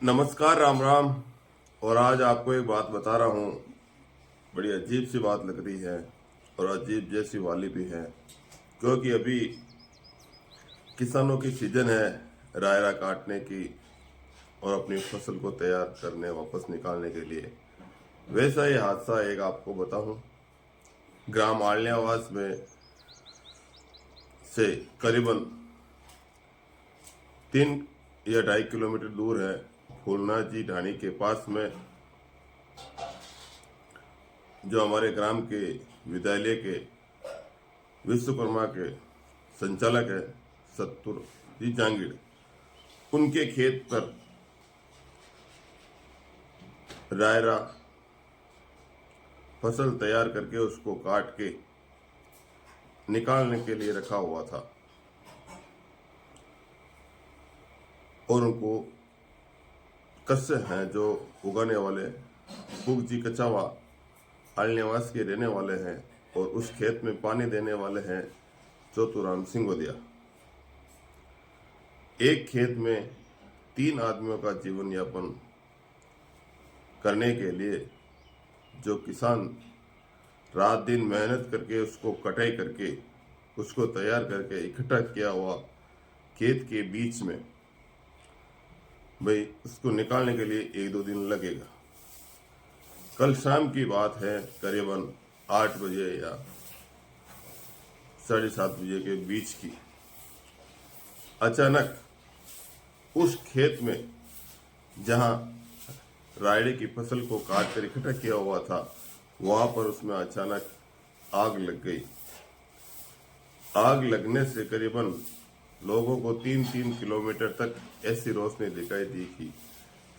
नमस्कार, राम राम। और आज आपको एक बात बता रहा हूँ। बड़ी अजीब सी बात लग रही है और अजीब जैसी वाली भी है, क्योंकि अभी किसानों की सीजन है रायरा काटने की और अपनी फसल को तैयार करने वापस निकालने के लिए। वैसा ही हादसा एक आपको बताऊं। ग्राम आलियावास में से करीबन 3 या 2.5 किलोमीटर दूर है फूलनाथ जी ढाणी के पास में, जो हमारे ग्राम के विद्यालय के विश्वकर्मा के संचालक है सत्तुर जी जांगीड़, उनके खेत पर रायरा फसल तैयार करके उसको काट के निकालने के लिए रखा हुआ था। और उनको कस्से हैं जो उगाने वाले फूकजी कचावा आलनेवास के रहने वाले हैं, और उस खेत में पानी देने वाले हैं चौतुराम सिंगोदिया। एक खेत में 3 आदमियों का जीवन यापन करने के लिए जो किसान रात दिन मेहनत करके उसको कटाई करके उसको तैयार करके इकट्ठा किया हुआ खेत के बीच में भाई उसको निकालने के लिए 1-2 दिन लगेगा। कल शाम की बात है, करीबन 8 बजे या 7:30 बजे के बीच की। अचानक उस खेत में जहां रायड़े की फसल को काट कर इकट्ठा किया हुआ था, वहां पर उसमें अचानक आग लग गई। आग लगने से करीबन लोगों को 3-3 किलोमीटर तक ऐसी रोशनी दिखाई दी कि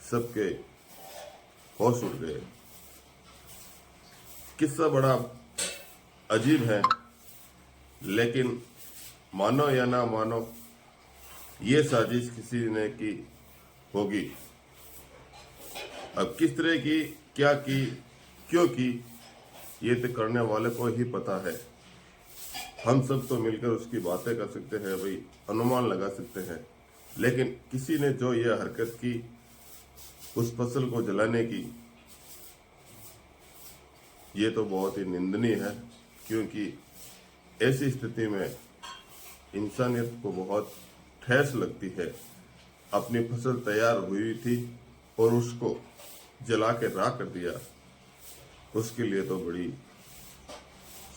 सबके होश उड़ गए। किस्सा बड़ा अजीब है, लेकिन मानो या ना मानो ये साजिश किसी ने की होगी। अब किस तरह की, क्या की, क्यों की, ये तो करने वाले को ही पता है। हम सब तो मिलकर उसकी बातें कर सकते हैं, भाई अनुमान लगा सकते हैं, लेकिन किसी ने जो ये हरकत की उस फसल को जलाने की, ये तो बहुत ही निंदनीय है। क्योंकि ऐसी स्थिति में इंसानियत को बहुत ठेस लगती है। अपनी फसल तैयार हुई थी और उसको जला के राख कर दिया, उसके लिए तो बड़ी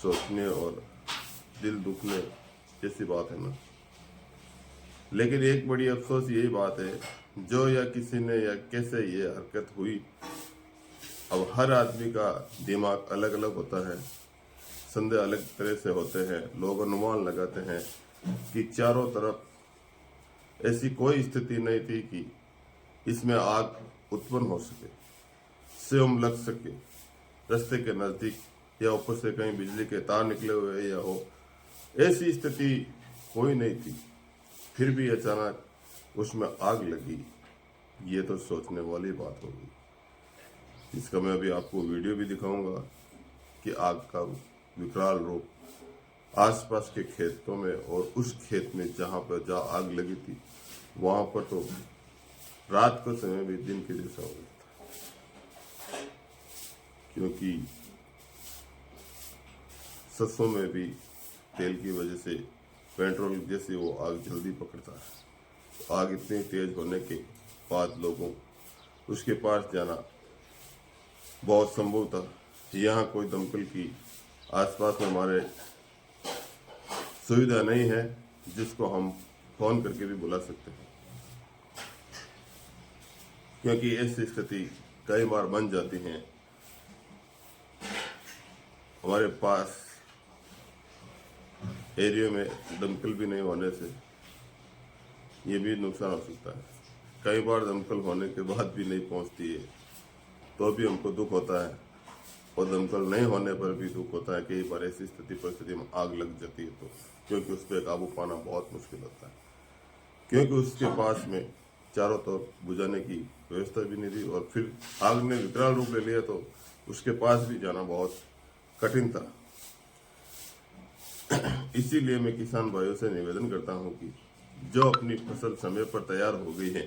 सोचने और दिल दुखने जैसी बात है ना। लेकिन एक बड़ी अफसोस यही बात है, जो या किसी ने या कैसे ये हरकत हुई। अब हर आदमी का दिमाग अलग अलग होता है, संदेह अलग तरह से होते हैं। लोग अनुमान लगाते हैं कि चारों तरफ ऐसी कोई स्थिति नहीं थी कि इसमें आग उत्पन्न हो सके, स्वयं लग सके, रास्ते के नजदीक या ऊपर से कहीं बिजली के तार निकले हुए या हो, ऐसी स्थिति कोई नहीं थी। फिर भी अचानक उसमें आग लगी, ये तो सोचने वाली बात होगी। इसका मैं अभी आपको वीडियो भी दिखाऊंगा कि आग का विकराल रूप आसपास के खेतों में, और उस खेत में जहां आग लगी थी वहां पर तो रात का समय भी दिन के जैसा हो गया था। क्योंकि सरसों में भी तेल की वजह से पेट्रोल जैसे वो आग जल्दी पकड़ता है। तो आग इतनी तेज होने के बाद लोगों उसके पास जाना बहुत संभव था। यहाँ कोई दमकल की आसपास में हमारे सुविधा नहीं है जिसको हम फोन करके भी बुला सकते हैं, क्योंकि ऐसी स्थिति कई बार बन जाती है। हमारे पास एरिया में दमकल भी नहीं होने से ये भी नुकसान हो सकता है। कई बार दमकल होने के बाद भी नहीं पहुंचती है, तो भी हमको दुख होता है, और दमकल नहीं होने पर भी दुख होता है। कई बार ऐसी परिस्थिति में आग लग जाती है तो, क्योंकि उस पर काबू पाना बहुत मुश्किल होता है। क्योंकि उसके पास में चारों तरफ बुझाने की व्यवस्था भी नहीं थी, और फिर आग ने विकराल रूप ले लिया तो उसके पास भी जाना बहुत कठिन था। इसीलिए मैं किसान भाइयों से निवेदन करता हूं कि जो अपनी फसल समय पर तैयार हो गई है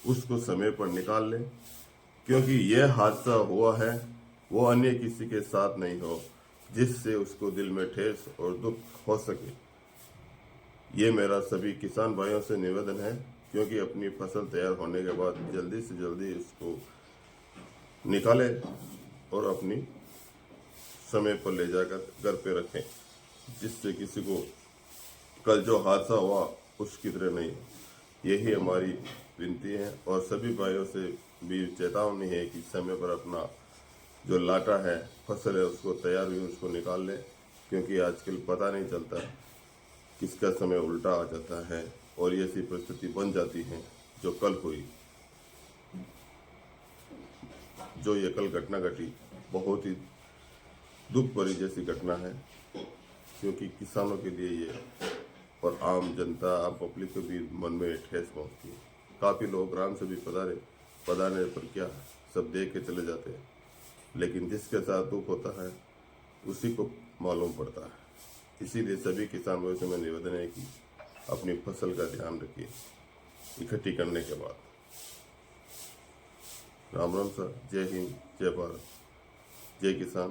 उसको समय पर निकाल लें, क्योंकि यह हादसा हुआ है वो अन्य किसी के साथ नहीं हो जिससे उसको दिल में ठेस और दुख हो सके। ये मेरा सभी किसान भाइयों से निवेदन है, क्योंकि अपनी फसल तैयार होने के बाद जल्दी से जल्दी उसको निकालें और अपनी समय पर ले जाकर घर पे रखें, जिससे किसी को कल जो हादसा हुआ उसकी तरह नहीं हो। यही हमारी विनती है और सभी भाइयों से भी चेतावनी है कि समय पर अपना जो लाटा है, फसल है, उसको तैयार हुई उसको निकाल लें, क्योंकि आजकल पता नहीं चलता किसका समय उल्टा आ जाता है और ये ऐसी परिस्थिति बन जाती है जो कल हुई। जो ये कल घटना घटी बहुत ही दुख भरी जैसी घटना है, क्योंकि किसानों के लिए ये और आम जनता, आम पब्लिक को भी मन में ठेस पहुंचती है। काफ़ी लोग ग्राम से भी पधारने पर क्या सब देख के चले जाते हैं, लेकिन जिसके साथ दुख होता है उसी को मालूम पड़ता है। इसीलिए सभी किसान भाइयों से मैं निवेदन है कि अपनी फसल का ध्यान रखिए इकट्ठी करने के बाद। राम राम सर, जय हिंद, जय भारत, जय किसान।